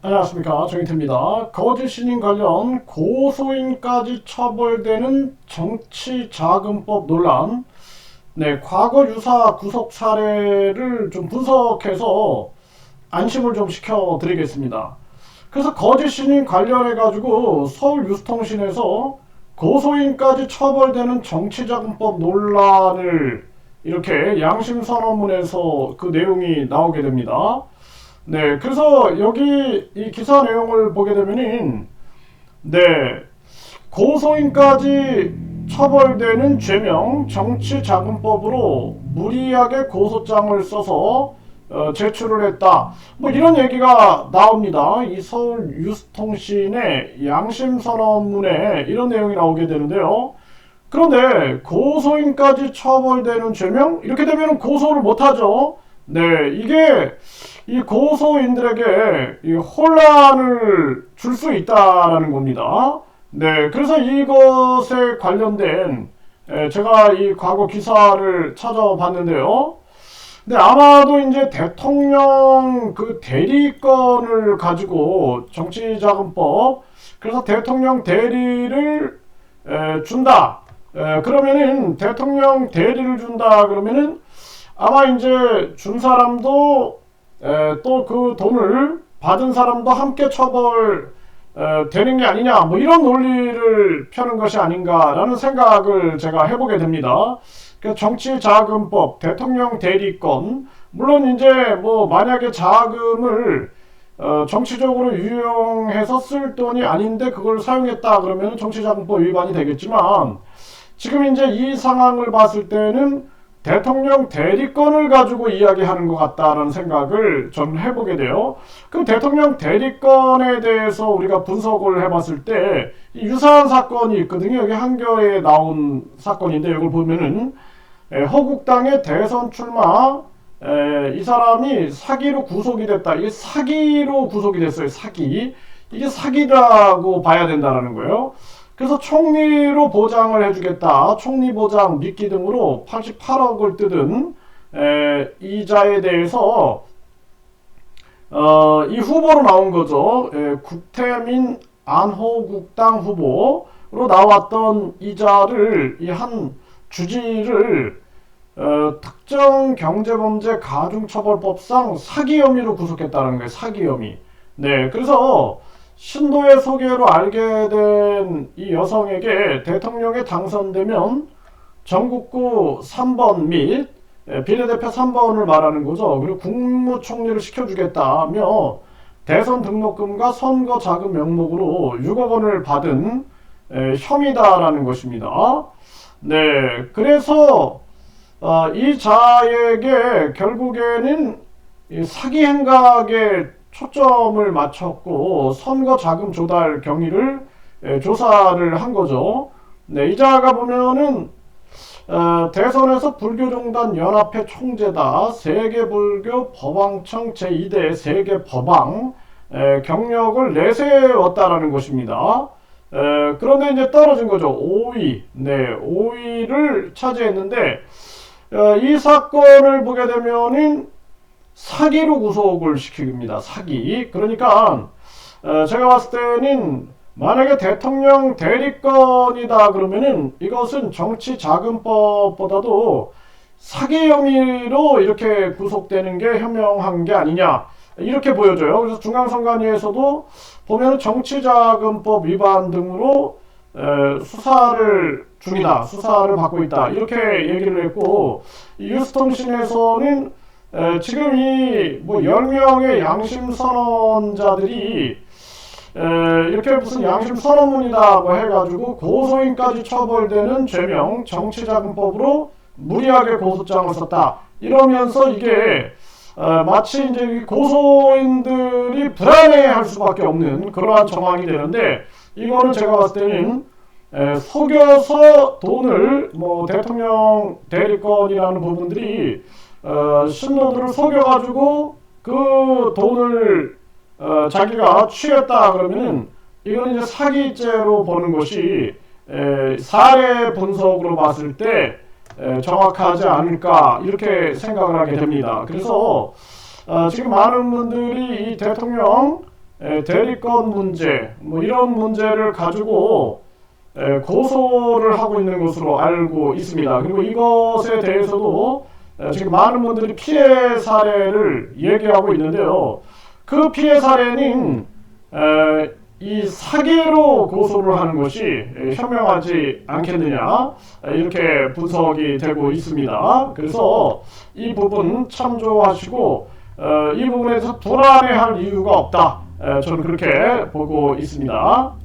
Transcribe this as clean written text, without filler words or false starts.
안녕하십니까, 정인태입니다. 거짓 신임 관련 고소인까지 처벌되는 정치자금법 논란. 네, 과거 유사 구속 사례를 좀 분석해서 안심을 좀 시켜드리겠습니다. 그래서 거짓 신임 관련해 가지고 서울 뉴스통신에서 고소인까지 처벌되는 정치자금법 논란을 이렇게 양심선언문에서 그 내용이 나오게 됩니다. 네, 그래서 여기 이 기사 내용을 보게 되면은, 네, 고소인까지 처벌되는 죄명 정치자금법으로 무리하게 고소장을 써서 제출을 했다. 뭐 이런 얘기가 나옵니다. 이 서울 뉴스통신의 양심선언문에 이런 내용이 나오게 되는데요. 그런데 고소인까지 처벌되는 죄명? 이렇게 되면 고소를 못하죠. 네, 이게 이 고소인들에게 이 혼란을 줄 수 있다라는 겁니다. 네, 그래서 이것에 관련된 제가 이 과거 기사를 찾아봤는데요. 네, 아마도 이제 대통령 그 대리권을 가지고 정치자금법, 그래서 대통령 대리를 준다. 그러면은 대통령 대리를 준다 그러면은 아마 이제 준 사람도 또 그 돈을 받은 사람도 함께 처벌 되는 게 아니냐, 뭐 이런 논리를 펴는 것이 아닌가라는 생각을 제가 해보게 됩니다. 정치자금법, 대통령 대리권, 물론 이제 뭐 만약에 자금을 정치적으로 유용해서 쓸 돈이 아닌데 그걸 사용했다 그러면 정치자금법 위반이 되겠지만, 지금 이제 이 상황을 봤을 때는 대통령 대리권을 가지고 이야기하는 것 같다라는 생각을 전 해보게 돼요. 그럼 대통령 대리권에 대해서 우리가 분석을 해봤을 때 유사한 사건이 있거든요. 여기 한겨레에 나온 사건인데 이걸 보면은 허국당의 대선 출마, 이 사람이 사기로 구속이 됐다. 이게 사기로 구속이 됐어요. 사기. 이게 사기라고 봐야 된다라는 거예요. 그래서 총리로 보장을 해주겠다. 총리 보장 미끼 등으로 88억을 뜯은 이자에 대해서 이 후보로 나온 거죠. 국태민 안호국당 후보로 나왔던 이자를 이 한 주지를 특정 경제범죄 가중처벌법상 사기 혐의로 구속했다는 거예요. 사기 혐의. 네, 그래서 신도의 소개로 알게 된 이 여성에게 대통령에 당선되면 전국구 3번 및 비례대표 3번을 말하는 거죠. 그리고 국무총리를 시켜주겠다며 대선 등록금과 선거 자금 명목으로 6억 원을 받은 혐의다라는 것입니다. 네, 그래서 이 자에게 결국에는 사기 행각에 초점을 맞췄고 선거 자금 조달 경위를 조사를 한 거죠. 네, 이자가 보면은 대선에서 불교종단 연합회 총재다. 세계불교 법왕청 제2대 세계법왕 경력을 내세웠다라는 것입니다. 그런데 이제 떨어진 거죠. 5위. 네, 5위를 차지했는데 이 사건을 보게 되면은 사기로 구속을 시킵니다. 사기. 그러니까 제가 봤을 때는 만약에 대통령 대리권이다 그러면은 이것은 정치자금법보다도 사기 혐의로 이렇게 구속되는 게 현명한 게 아니냐, 이렇게 보여져요. 그래서 중앙선관위에서도 보면은 정치자금법 위반 등으로 수사를 중이다, 수사를 받고 있다, 이렇게 얘기를 했고, 뉴스통신에서는 지금 이 뭐 10명의 양심선언자들이 이렇게 무슨 양심선언문이다 뭐 해가지고 고소인까지 처벌되는 죄명 정치자금법으로 무리하게 고소장을 썼다 이러면서 이게 마치 이제 고소인들이 불안해할 수밖에 없는 그러한 정황이 되는데, 이거는 제가 봤을 때는 속여서 돈을 뭐 대통령 대리권이라는 부분들이 신도들을 속여가지고 그 돈을 자기가 취했다 그러면은 이거는 이제 사기죄로 보는 것이 사례 분석으로 봤을 때 정확하지 않을까 이렇게 생각을 하게 됩니다. 그래서 지금 많은 분들이 이 대통령 대리권 문제 뭐 이런 문제를 가지고 고소를 하고 있는 것으로 알고 있습니다. 그리고 이것에 대해서도 지금 많은 분들이 피해 사례를 얘기하고 있는데요. 그 피해 사례는 이 사기로 고소를 하는 것이 현명하지 않겠느냐 이렇게 분석이 되고 있습니다. 그래서 이 부분 참조하시고 이 부분에서 불안해할 이유가 없다. 저는 그렇게 보고 있습니다.